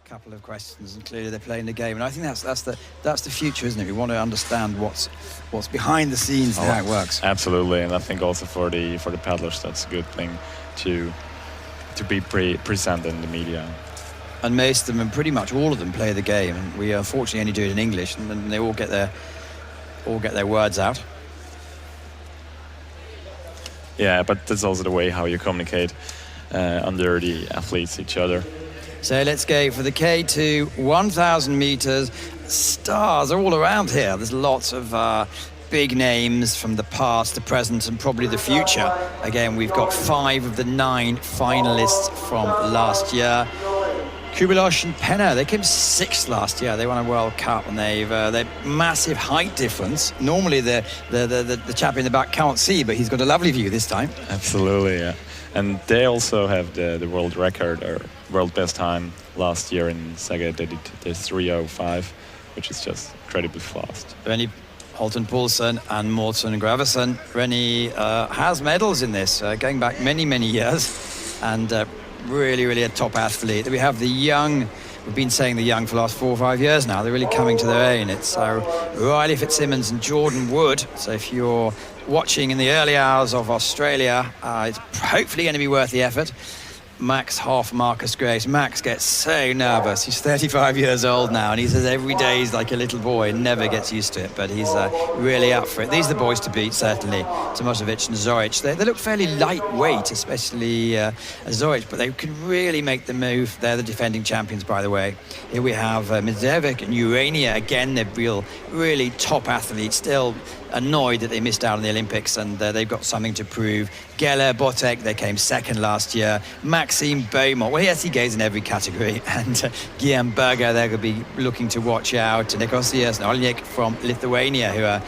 couple of questions, and clearly they're playing the game, and I think that's the future, isn't it? We want to understand what's behind the scenes and how it works. Absolutely, and I think also for the paddlers that's a good thing to be present in the media. And most of them, and pretty much all of them, play the game, and we unfortunately only do it in English, and they all get their words out. Yeah, but that's also the way how you communicate under the athletes, each other. So let's go for the K2, 1,000 meters. Stars are all around here. There's lots of big names from the past, the present, and probably the future. Again, we've got 5 of the 9 finalists from last year. Kubelosh and Penner, they came 6th last year. They won a World Cup, and they're massive height difference. Normally, the chap in the back can't see, but he's got a lovely view this time. Absolutely, yeah. And they also have the world record, or world best time last year in Saga. They did the 3:05, which is just incredibly fast. Rennie Holten-Poulsen and Morten Graversen. Rennie has medals in this, going back many years, and really a top athlete. We have the young, we've been saying the young for the last 4 or 5 years now. They're really coming to their own. It's Riley Fitzsimmons and Jordan Wood. So if you're watching in the early hours of Australia, it's hopefully going to be worth the effort. Max Hoff, Marcus Grace. Max gets so nervous. He's 35 years old now, and he says every day he's like a little boy and never gets used to it, but he's really up for it. These are the boys to beat, certainly. Tomasevic and Zoric. They look fairly lightweight, especially Zoric, but they can really make the move. They're the defending champions, by the way. Here we have Medvedev and Urania. Again, they're really top athletes, still annoyed that they missed out on the Olympics, and they've got something to prove. Geller, Botek, they came 2nd last year. Maxime Beaumont, well, yes, he goes in every category. And Guillaume Berger, they're going to be looking to watch out. Nikosias and Olniak from Lithuania, who are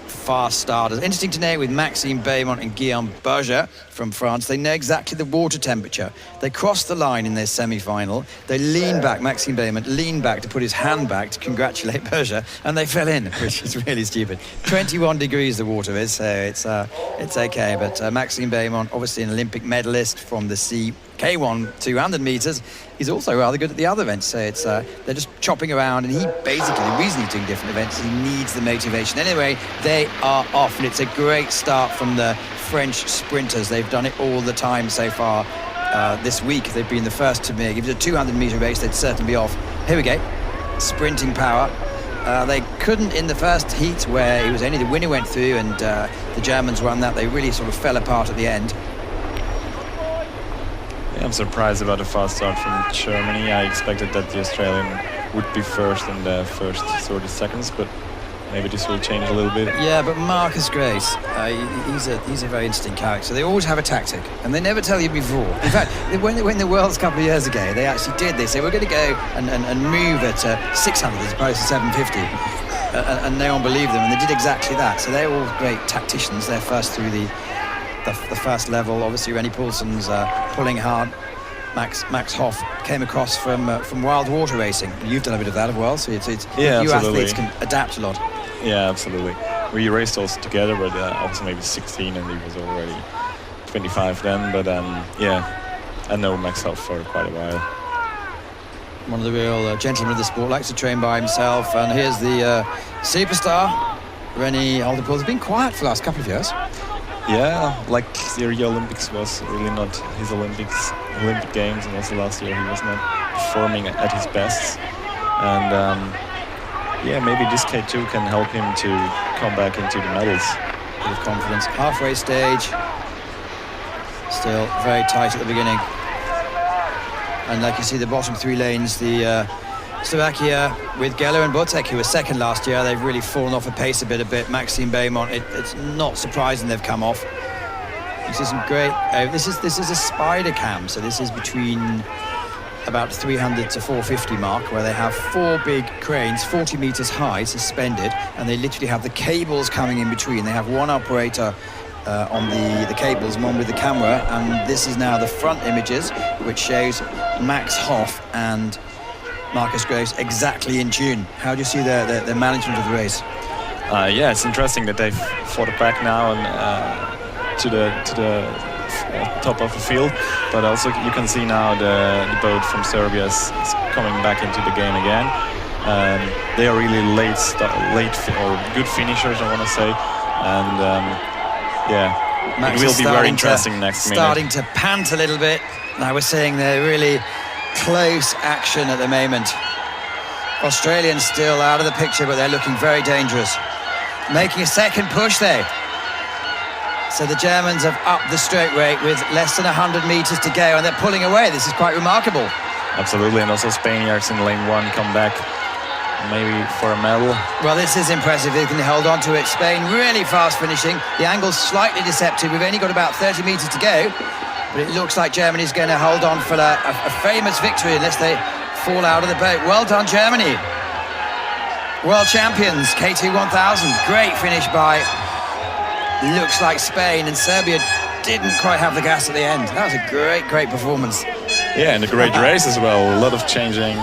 fast starters. Interesting to know with Maxime Beaumont and Guillaume Berger from France, they know exactly the water temperature. They crossed the line in their semi-final. They leaned back, Maxime Beaumont leaned back to put his hand back to congratulate Berger, and they fell in, which is really stupid. 21 degrees the water is, so it's okay. But Maxime Beaumont, obviously an Olympic medalist from the K1 200 meters. He's also rather good at the other events, so they're just chopping around, and the reason he's doing different events, he needs the motivation. Anyway, they are off, and it's a great start from the French sprinters. They've done it all the time so far this week. They've been the first to make. If it was a 200-meter race, they'd certainly be off. Here we go, sprinting power. They couldn't in the first heat, where it was only the winner went through, and the Germans won that. They really sort of fell apart at the end. I'm surprised about the fast start from Germany. I expected that the Australian would be first in the first 30 seconds, but maybe this will change a little bit. Yeah, but Marcus Grace, he's a very interesting character. They always have a tactic, and they never tell you before. In fact, when the Worlds a couple of years ago, they actually did this. They were going to go and move at 600 as opposed to 750, and no one believed them, and they did exactly that. So they're all great tacticians. They're first through the first level. Obviously, Rennie Poulsen's pulling hard. Max Hoff came across from wild water racing. You've done a bit of that as well, so you athletes can adapt a lot. Yeah, absolutely. We raced also together, but obviously maybe 16, and he was already 25 then. But yeah, I know Max Hoff for quite a while. One of the real gentlemen of the sport, likes to train by himself. And here's the superstar, Rennie Holten-Poulsen. Has been quiet for the last couple of years. Yeah, like the Rio Olympics was really not his Olympic Games, and also last year he was not performing at his best. And yeah, maybe this K2 can help him to come back into the medals. Bit of confidence. Halfway stage, still very tight at the beginning. And like you see, the bottom 3 lanes, the Slovakia with Geller and Botek, who were 2nd last year, they've really fallen off a pace a bit. Maxime Beaumont, it's not surprising they've come off. This is some great. This is a spider cam, so this is between about 300 to 450 mark, where they have 4 big cranes, 40 meters high, suspended, and they literally have the cables coming in between. They have one operator on the cables and one with the camera, and this is now the front images, which shows Max Hoff and Marcus Grace exactly in tune. How do you see the management of the race? Yeah, it's interesting that they've fought it back now and to the top of the field. But also you can see now the boat from Serbia is coming back into the game again. They are really good finishers, I want to say, and yeah, Max it will be very interesting next minute. Starting to pant a little bit. Now we're seeing the really close action at the moment. Australians still out of the picture, but they're looking very dangerous. Making a second push there. So the Germans have upped the stroke rate with less than 100 meters to go, and they're pulling away. This is quite remarkable. Absolutely, and also Spaniards in lane 1 come back, maybe for a medal. Well, this is impressive. They can hold on to it. Spain really fast finishing. The angle's slightly deceptive. We've only got about 30 meters to go, but it looks like Germany's going to hold on for a famous victory unless they fall out of the boat. Well done, Germany. World champions, K2 1000. Great finish by, looks like Spain, and Serbia didn't quite have the gas at the end. That was a great performance. Yeah, and a great race as well. A lot of changing.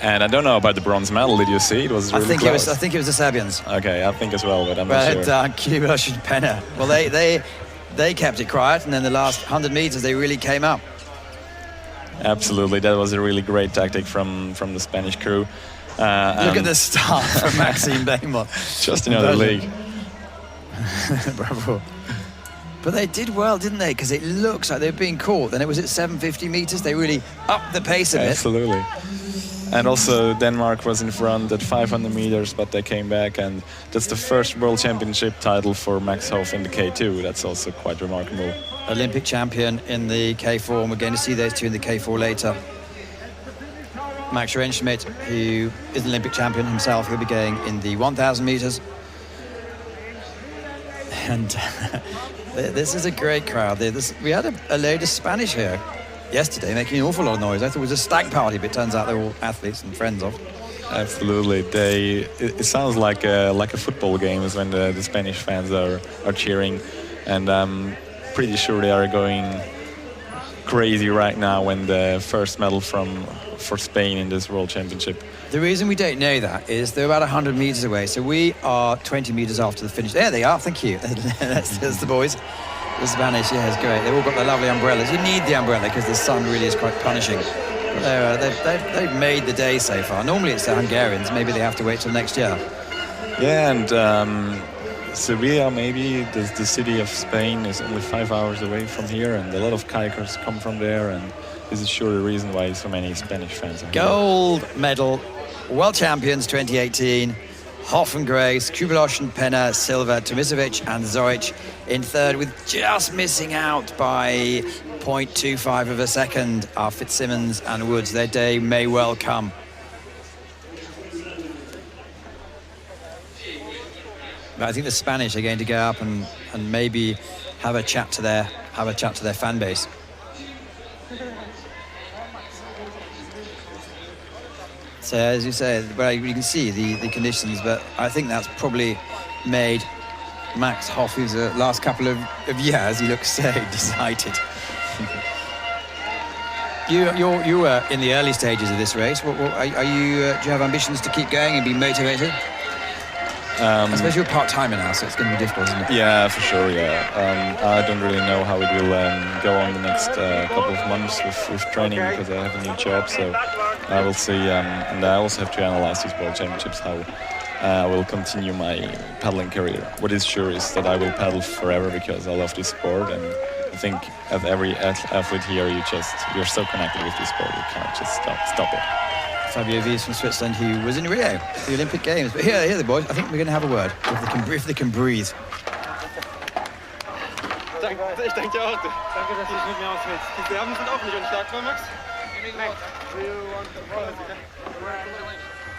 And I don't know about the bronze medal. Did you see? It was really close. I think it was the Serbians. Okay, I think as well, but I'm not sure. Kanu-Asse and Penna. Well, they kept it quiet, and then the last 100 meters they really came up. Absolutely, that was a really great tactic from the Spanish crew. Look at the start from Maxime Beymont. Just another league. Bravo. But they did well, didn't they? Because it looks like they've been caught. Then it was at 750 meters. They really upped the pace a bit. Absolutely. And also Denmark was in front at 500 meters, but they came back, and that's the first World Championship title for Max Hoff in the K2. That's also quite remarkable. Olympic champion in the K4, and we're going to see those two in the K4 later. Max Rentschmidt, who is an Olympic champion himself, he'll be going in the 1,000 meters. And this is a great crowd. We had a load of Spanish here yesterday, making an awful lot of noise. I thought it was a stag party, but it turns out they're all athletes and friends of. Absolutely. It sounds like a football game when the Spanish fans are cheering, and I'm pretty sure they are going crazy right now when the first medal for Spain in this World Championship. The reason we don't know that is they're about 100 meters away, so we are 20 meters after the finish. There they are, thank you. There's the boys. The Spanish, yeah, it's great. They've all got their lovely umbrellas. You need the umbrella because the sun really is quite punishing. But they've made the day so far. Normally it's the Hungarians. Maybe they have to wait till next year. Yeah, and Sevilla, maybe the city of Spain, is only 5 hours away from here, and a lot of kayakers come from there, and this is sure the reason why so many Spanish fans are here. Gold medal, World Champions 2018. Hoff and Grace, Kanu-Asse and Penna, Silva, Tomicevic and Zoric in third, with just missing out by 0.25 of a second are Fitzsimmons and Woods. Their day may well come. But I think the Spanish are going to go up and maybe have a chat to their fan base. So as you say, well, you can see the conditions, but I think that's probably made Max Hoff, who's the last couple of years, he looks so decided. You were in the early stages of this race. What are you? Do you have ambitions to keep going and be motivated? I suppose you're part-timer now, so it's going to be difficult, isn't it? Yeah, for sure, yeah. I don't really know how it will go on the next couple of months with training, because I have a new job, so I will see. And I also have to analyze these World Championships, how I will continue my paddling career. What is sure is that I will paddle forever, because I love this sport, and I think as every athlete here, you're so connected with this sport, you can't just stop it. Fabio Wies from Switzerland, who was in Rio, the Olympic Games. But here the boys, I think we're going to have a word, if they can breathe. Ich denke auch. Danke, dass du dich mit mir auswählst. Die Serben sind auch nicht unschlagbar, Max.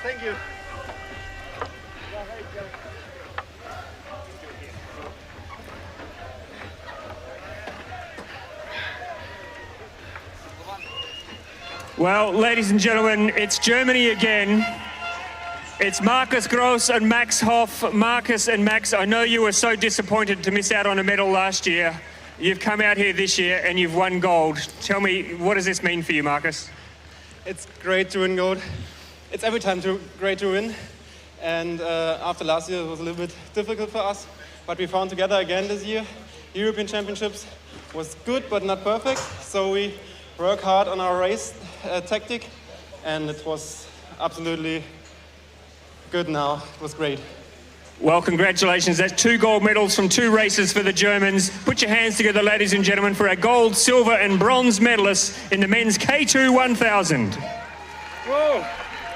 Thank you. Well, ladies and gentlemen, it's Germany again. It's Markus Gross and Max Hoff. Markus and Max, I know you were so disappointed to miss out on a medal last year. You've come out here this year and you've won gold. Tell me, what does this mean for you, Markus? It's great to win gold. It's every time great to win. And after last year, it was a little bit difficult for us. But we found together again this year. European Championships was good but not perfect. So we work hard on our race tactic, and it was absolutely good now. It was great. Well, congratulations. That's 2 gold medals from 2 races for the Germans. Put your hands together, ladies and gentlemen, for our gold, silver and bronze medalists in the men's K2 1000. Whoa.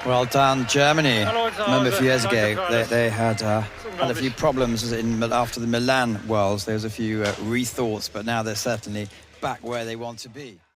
Well done, Germany. Remember a few years ago, they had a few problems after the Milan Worlds. There was a few rethoughts, but now they're certainly back where they want to be.